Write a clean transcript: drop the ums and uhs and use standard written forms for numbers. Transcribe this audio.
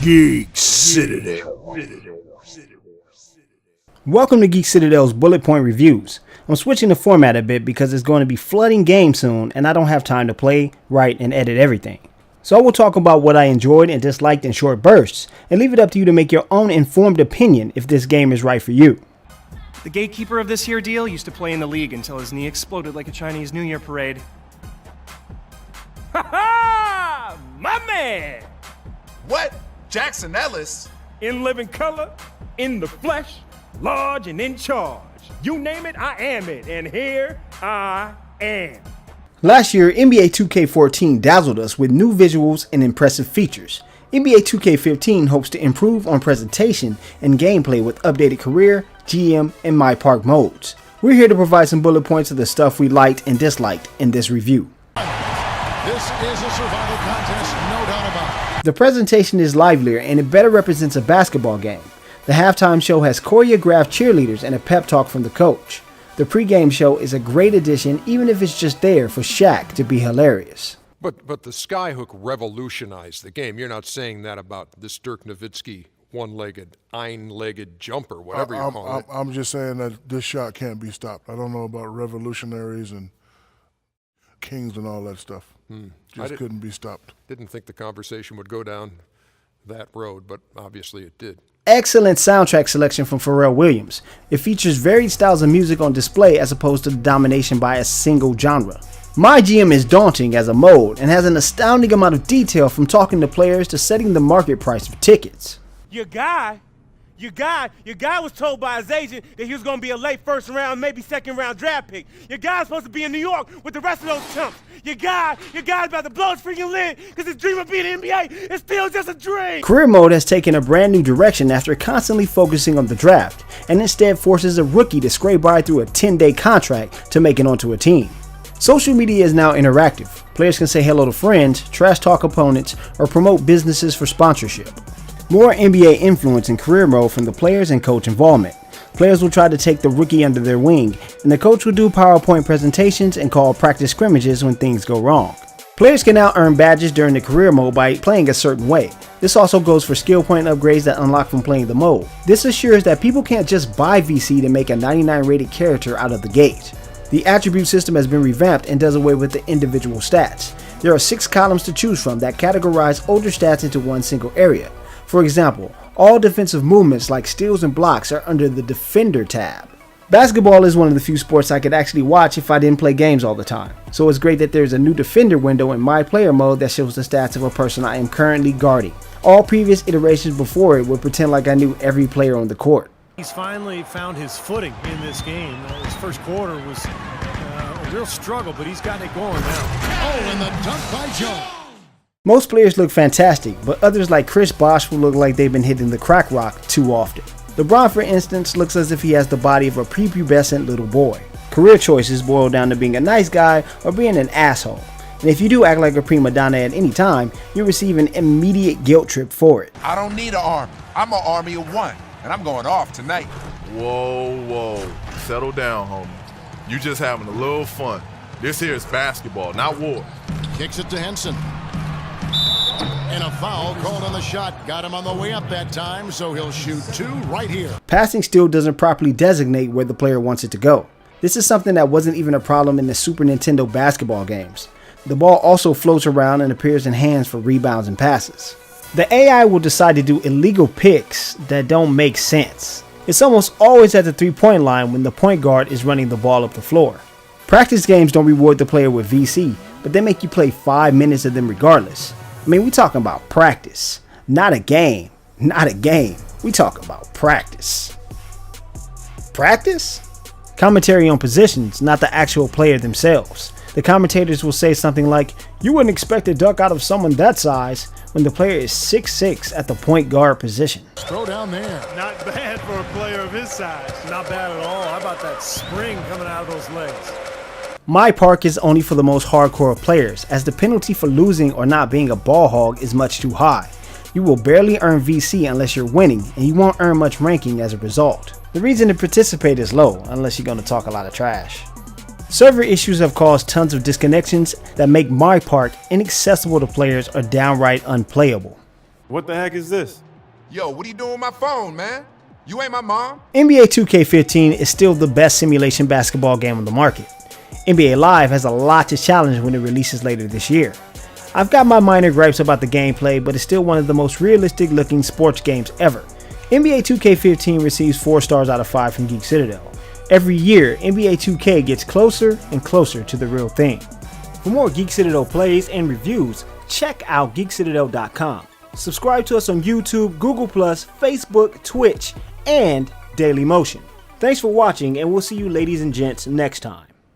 Geek Citadel. Welcome to Geek Citadel's Bullet Point Reviews. I'm switching the format a bit because it's going to be flooding games soon and I don't have time to play, write, and edit everything. So I will talk about what I enjoyed and disliked in short bursts, and leave it up to you to make your own informed opinion if this game is right for you. The gatekeeper of this here deal used to play in the league until his knee exploded like a Chinese New Year parade. Ha ha! My man! What? Jackson Ellis? In living color, in the flesh, large and in charge. You name it, I am it, and here I am. Last year, NBA 2K14 dazzled us with new visuals and impressive features. NBA 2K15 hopes to improve on presentation and gameplay with updated career, GM, and My Park modes. We're here to provide some bullet points of the stuff we liked and disliked in this review. This is a survival contest, no doubt about it. The presentation is livelier and it better represents a basketball game. The halftime show has choreographed cheerleaders and a pep talk from the coach. The pregame show is a great addition even if it's just there for Shaq to be hilarious. But the skyhook revolutionized the game. You're not saying that about this Dirk Nowitzki one-legged, iron-legged jumper, whatever you call it. I'm just saying that this shot can't be stopped. I don't know about revolutionaries and kings and all that stuff. Just couldn't be stopped. Didn't think the conversation would go down that road, but obviously it did. Excellent soundtrack selection from Pharrell Williams. It features varied styles of music on display as opposed to the domination by a single genre. My GM is daunting as a mode and has an astounding amount of detail from talking to players to setting the market price of tickets. Your guy was told by his agent that he was going to be a late first round, maybe second round draft pick. Your guy's supposed to be in New York with the rest of those chumps. Your guy's about to blow his freaking lid because his dream of being in the NBA is still just a dream. Career mode has taken a brand new direction after constantly focusing on the draft, and instead forces a rookie to scrape by through a 10-day contract to make it onto a team. Social media is now interactive. Players can say hello to friends, trash talk opponents, or promote businesses for sponsorship. More NBA influence in career mode from the players and coach involvement. Players will try to take the rookie under their wing, and the coach will do PowerPoint presentations and call practice scrimmages when things go wrong. Players can now earn badges during the career mode by playing a certain way. This also goes for skill point upgrades that unlock from playing the mode. This assures that people can't just buy VC to make a 99 rated character out of the gate. The attribute system has been revamped and does away with the individual stats. There are 6 columns to choose from that categorize older stats into one single area. For example, all defensive movements like steals and blocks are under the Defender tab. Basketball is one of the few sports I could actually watch if I didn't play games all the time, so it's great that there's a new Defender window in My Player mode that shows the stats of a person I am currently guarding. All previous iterations before it would pretend like I knew every player on the court. He's finally found his footing in this game. His first quarter was a real struggle, but he's gotten it going now. Oh, and the dunk by Jones. Most players look fantastic, but others like Chris Bosh will look like they've been hitting the crack rock too often. LeBron, for instance, looks as if he has the body of a prepubescent little boy. Career choices boil down to being a nice guy or being an asshole. And if you do act like a prima donna at any time, you receive an immediate guilt trip for it. I don't need an army. I'm an army of one, and I'm going off tonight. Whoa. Settle down, homie. You just having a little fun. This here is basketball, not war. Kicks it to Henson. And a foul called on the shot. Got him on the way up that time, so he'll shoot 2 right here. Passing still doesn't properly designate where the player wants it to go. This is something that wasn't even a problem in the Super Nintendo basketball games. The ball also floats around and appears in hands for rebounds and passes. The AI will decide to do illegal picks that don't make sense. It's almost always at the 3-point line when the point guard is running the ball up the floor. Practice games don't reward the player with VC, but they make you play 5 minutes of them regardless. I mean, we talking about practice, not a game. We talking about practice. Practice? Commentary on positions, not the actual player themselves. The commentators will say something like, "You wouldn't expect a dunk out of someone that size," when the player is 6'6" at the point guard position. Throw down there. Not bad for a player of his size. Not bad at all. How about that spring coming out of those legs? My Park is only for the most hardcore players, as the penalty for losing or not being a ball hog is much too high. You will barely earn VC unless you're winning, and you won't earn much ranking as a result. The reason to participate is low, unless you're going to talk a lot of trash. Server issues have caused tons of disconnections that make My Park inaccessible to players or downright unplayable. What the heck is this? Yo, what are you doing with my phone, man? You ain't my mom. NBA 2K15 is still the best simulation basketball game on the market. NBA Live has a lot to challenge when it releases later this year. I've got my minor gripes about the gameplay, but it's still one of the most realistic looking sports games ever. NBA 2K15 receives 4 stars out of 5 from Geek Citadel. Every year, NBA 2K gets closer and closer to the real thing. For more Geek Citadel plays and reviews, check out geekcitadel.com. Subscribe to us on YouTube, Google+, Facebook, Twitch, and Daily Motion. Thanks for watching, and we'll see you ladies and gents next time.